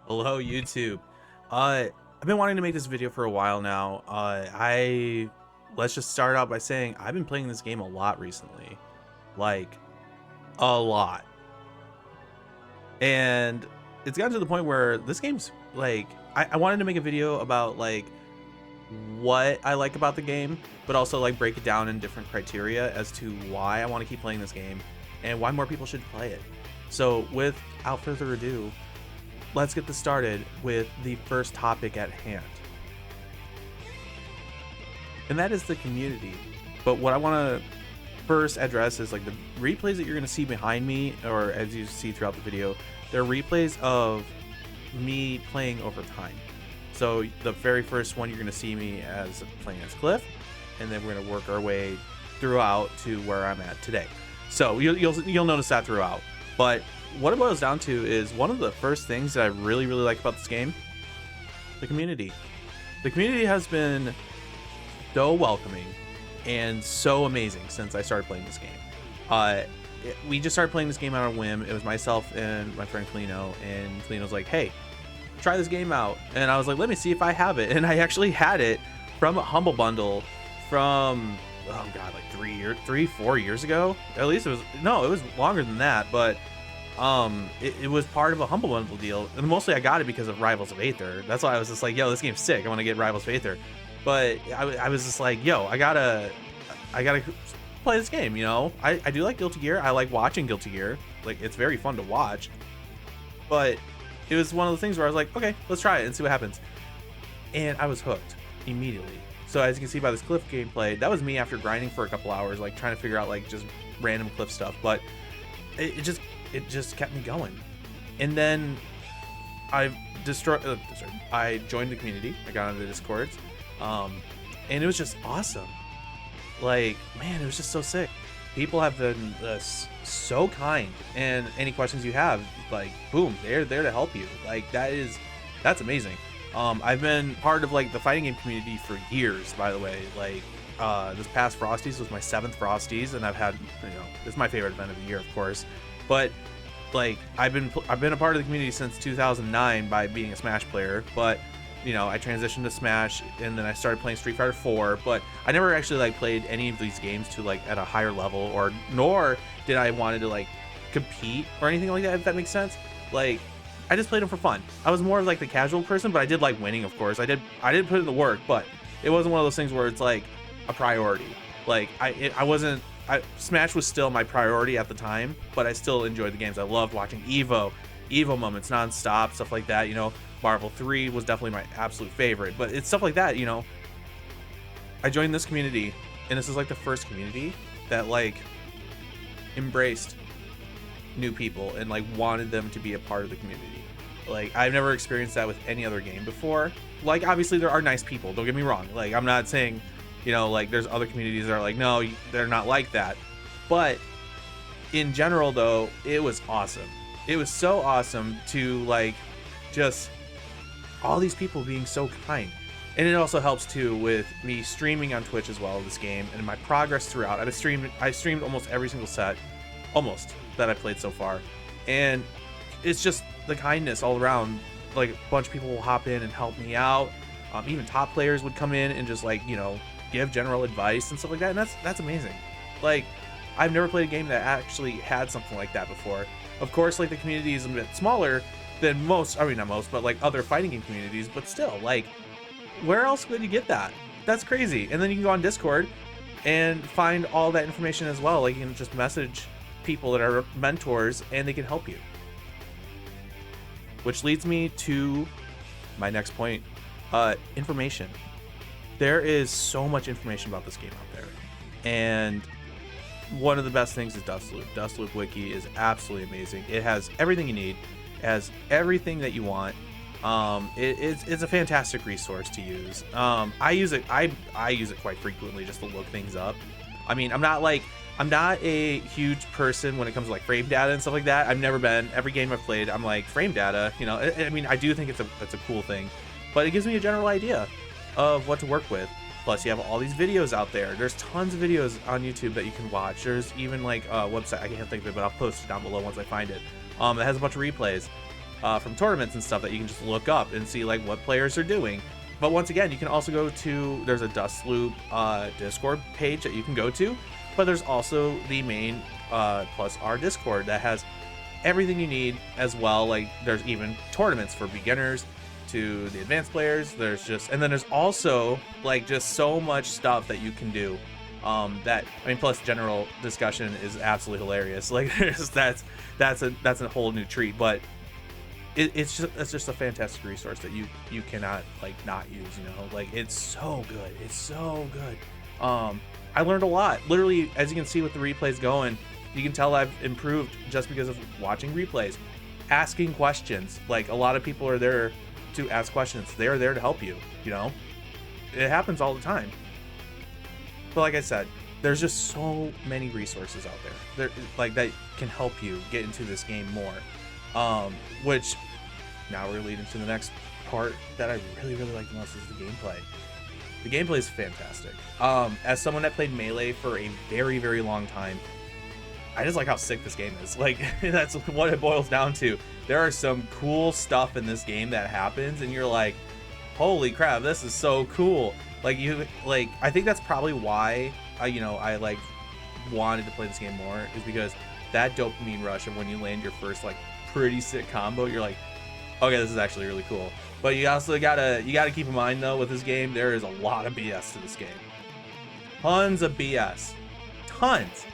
Hello, YouTube. I've been wanting to make this video for a while now. Let's just start out by saying I've been playing this game a lot recently, like a lot, and it's gotten to the point where this game's like I wanted to make a video about like what I like about the game, but also like break it down in different criteria as to why I want to keep playing this game and why more people should play it. So without further ado, let's get this started with the first topic at hand. And that is the community. But what I want to first address is like the replays that you're going to see behind me, or as you see throughout the video, they're replays of me playing over time. So the very first one, you're going to see me as playing as Cliff, and then we're going to work our way throughout to where I'm at today. So you'll notice that throughout. But what it boils down to is one of the first things that I really like about this game: the community. The community has been so welcoming and so amazing since I started playing this game. We just started playing this game on a whim. It was myself and my friend Klino, and Klino's like, hey, try this game out. And I was like, let me see if I have it. And I actually had it from a Humble Bundle from, oh god, like 4 years ago. At least it was longer than that, but it was part of a Humble Bundle deal, and mostly I got it because of Rivals of Aether. That's why I was just like, yo, this game's sick, I want to get Rivals of Aether. But I was just like, yo, I gotta play this game, you know. I do like Guilty Gear. I like watching Guilty Gear. Like, it's very fun to watch. But it was one of the things where I was like, okay, let's try it and see what happens. And I was hooked immediately. So as you can see by this Cliff gameplay, that was me after grinding for a couple hours, like trying to figure out like just random Cliff stuff. But it just kept me going. And then I joined the community. I got on the Discords, and it was just awesome. Like, man, it was just so sick. People have been so kind, and any questions you have, like, boom, they're there to help you. Like, that's amazing. I've been part of like the fighting game community for years, by the way. Like, this past Frosties was my 7th Frosties, and I've had, you know, it's my favorite event of the year, of course. But like, I've been a part of the community since 2009 by being a Smash player. But you know, I transitioned to Smash, and then I started playing Street Fighter 4. But I never actually like played any of these games to like at a higher level, or nor did I wanted to like compete or anything like that, if that makes sense. Like, I just played them for fun. I was more of like the casual person, but I did like winning, of course. I did put in the work, but it wasn't one of those things where it's like a priority. Like, Smash was still my priority at the time, but I still enjoyed the games. I loved watching Evo moments nonstop, stuff like that. You know, Marvel 3 was definitely my absolute favorite, but it's stuff like that. You know, I joined this community, and this is like the first community that like embraced new people and like wanted them to be a part of the community. Like, I've never experienced that with any other game before. Like, obviously there are nice people, don't get me wrong. Like, I'm not saying, you know, like there's other communities that are like, no, they're not like that. But in general though, it was awesome. It was so awesome to like just all these people being so kind. And it also helps too with me streaming on Twitch as well, this game, and my progress throughout. I streamed almost every single set, almost, that I played so far. And it's just the kindness all around. Like, a bunch of people will hop in and help me out. Even top players would come in and just like, you know, give general advice and stuff like that, and that's amazing. Like, I've never played a game that actually had something like that before. Of course, like, the community is a bit smaller than most, I mean, not most, but like other fighting game communities, but still, like, where else would you get that? That's crazy. And then you can go on Discord and find all that information as well. Like, you can just message people that are mentors and they can help you. Which leads me to my next point, information. There is so much information about this game out there, and one of the best things is Dustloop. Dustloop Wiki is absolutely amazing. It has everything you need, it has everything that you want. It's a fantastic resource to use. I use it quite frequently just to look things up. I mean, I'm not a huge person when it comes to like frame data and stuff like that. I've never been. Every game I've played, I'm like, frame data, you know. I mean, I do think it's a cool thing, but it gives me a general idea of what to work with. Plus, you have all these videos out there. There's tons of videos on YouTube that you can watch. There's even like a website, I can't think of it, but I'll post it down below once I find it. It has a bunch of replays. from tournaments and stuff that you can just look up and see like what players are doing. But once again, you can also go to, there's a Dust Loop Discord page that you can go to, but there's also the main plus our Discord that has everything you need as well. Like there's even tournaments for beginners to the advanced players. There's just, and then there's also like just so much stuff that you can do. That, I mean, plus general discussion is absolutely hilarious. Like there's, that's a whole new treat, but it's just a fantastic resource that you cannot like not use, you know. Like it's so good, it's so good. I learned a lot, literally, as you can see with the replays going. You can tell I've improved just because of watching replays, asking questions. Like a lot of people are there to ask questions. They're there to help you, you know. It happens all the time. But like I said, there's just so many resources out there like that can help you get into this game more. Which now we're leading to the next part that I really like the most, is the gameplay. The gameplay is fantastic. As someone that played Melee for a very long time, I just like how sick this game is. Like that's what it boils down to. There are some cool stuff in this game that happens and you're like, holy crap, this is so cool. Like I think that's probably why I like wanted to play this game more, is because that dopamine rush of when you land your first like pretty sick combo, you're like, okay, this is actually really cool. But you also gotta keep in mind though, with this game, there is a lot of BS to this game. Tons of BS. Tons.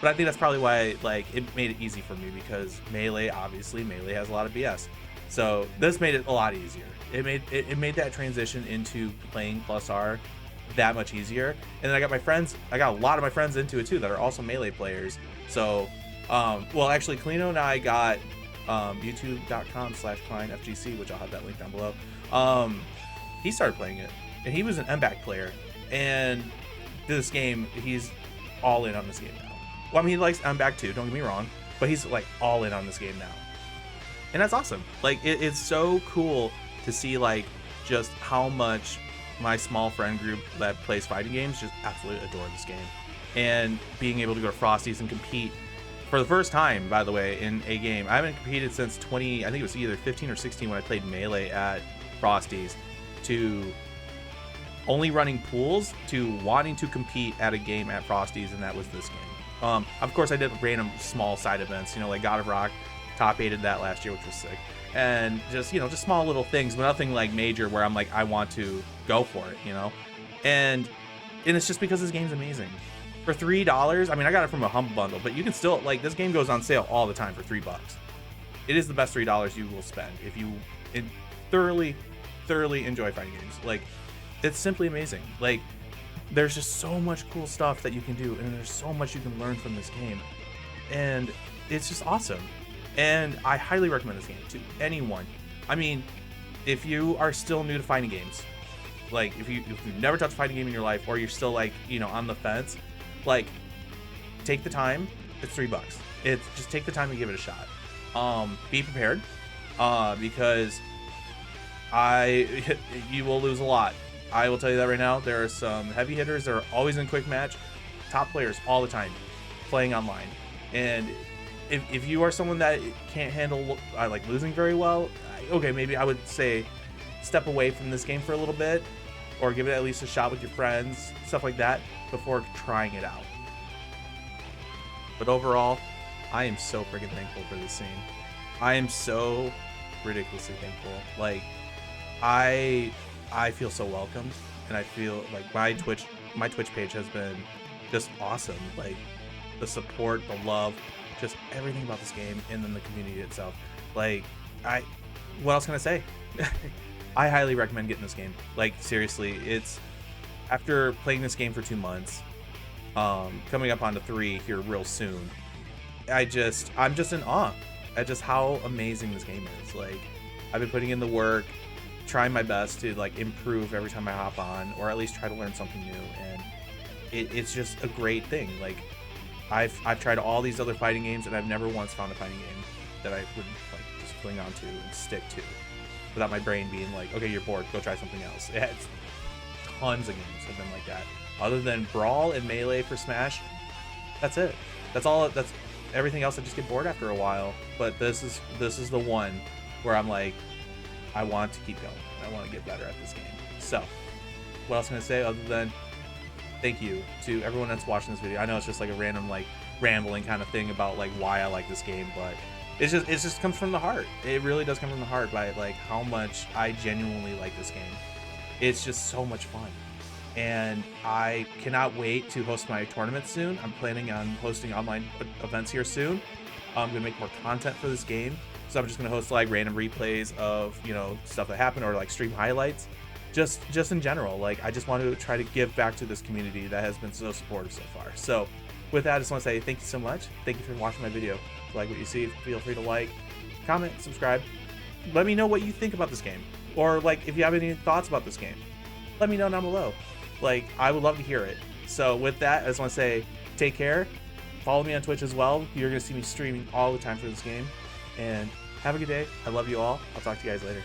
But I think that's probably why like it made it easy for me, because Melee has a lot of BS. So this made it a lot easier. It made that transition into playing plus R that much easier. And then I got a lot of my friends into it too that are also Melee players. So well, actually Klino and I got youtube.com/KlineFGC, which I'll have that link down below. He started playing it and he was an MBAC player, and this game, he's all in on this game now. Well, I mean, he likes MBAC too, don't get me wrong, but he's like all in on this game now. And that's awesome. Like it's so cool to see like just how much my small friend group that plays fighting games just absolutely adore this game. And being able to go to Frosty's and compete for the first time, by the way, in a game. I haven't competed since I think it was either 15 or 16 when I played Melee at Frosty's, to only running pools to wanting to compete at a game at Frosty's, and that was this game. Of course, I did random small side events, like God of Rock, top 8'd that last year, which was sick. And just, just small little things, but nothing like major where I'm like, I want to go for it, And it's just because this game's amazing. For $3, I mean, I got it from a Humble Bundle, but you can still, like, this game goes on sale all the time for $3. It is the best $3 you will spend if you thoroughly enjoy fighting games. Like, it's simply amazing. Like, there's just so much cool stuff that you can do, and there's so much you can learn from this game, and it's just awesome. And I highly recommend this game to anyone. I mean, if you are still new to fighting games, like if you've never touched a fighting game in your life, or you're still like, on the fence, like, take the time. It's $3. It's just take the time and give it a shot. Be prepared, because you will lose a lot. I will tell you that right now. There are some heavy hitters that are always in quick match, top players all the time, playing online. And if you are someone that can't handle like losing very well, okay, maybe I would say step away from this game for a little bit, or give it at least a shot with your friends, stuff like that, before trying it out. But overall, I am so freaking thankful for this scene. I am so ridiculously thankful. Like, I feel so welcomed, and I feel like my Twitch page has been just awesome. Like, the support, the love, just everything about this game, and then the community itself. Like, what else can I say? I highly recommend getting this game. Like, seriously, it's, after playing this game for 2 months, coming up onto 3 here real soon, I'm just in awe at just how amazing this game is. Like, I've been putting in the work, trying my best to like improve every time I hop on, or at least try to learn something new, and it's just a great thing. Like, I've tried all these other fighting games, and I've never once found a fighting game that I would like just cling on to and stick to, without my brain being like, okay, you're bored, go try something else. It's tons of games have been like that. Other than Brawl and Melee for Smash, that's it. That's all. That's everything else. I just get bored after a while. But this is the one where I'm like, I want to keep going. I want to get better at this game. So what else can I say other than thank you to everyone that's watching this video. I know it's just like a random like rambling kind of thing about like why I like this game, but it just comes from the heart. It really does come from the heart by like how much I genuinely like this game. It's just so much fun. And I cannot wait to host my tournament soon. I'm planning on hosting online events here soon. I'm gonna make more content for this game. So I'm just gonna host like random replays of, you know, stuff that happened, or like stream highlights. Just in general, like I just want to try to give back to this community that has been so supportive so far. So with that, I just want to say thank you so much. Thank you for watching my video. If you like what you see, feel free to like, comment, subscribe. Let me know what you think about this game, or like if you have any thoughts about this game, let me know down below. Like, I would love to hear it. So with that, I just want to say take care. Follow me on Twitch as well. You're gonna see me streaming all the time for this game, and have a good day. I love you all. I'll talk to you guys later.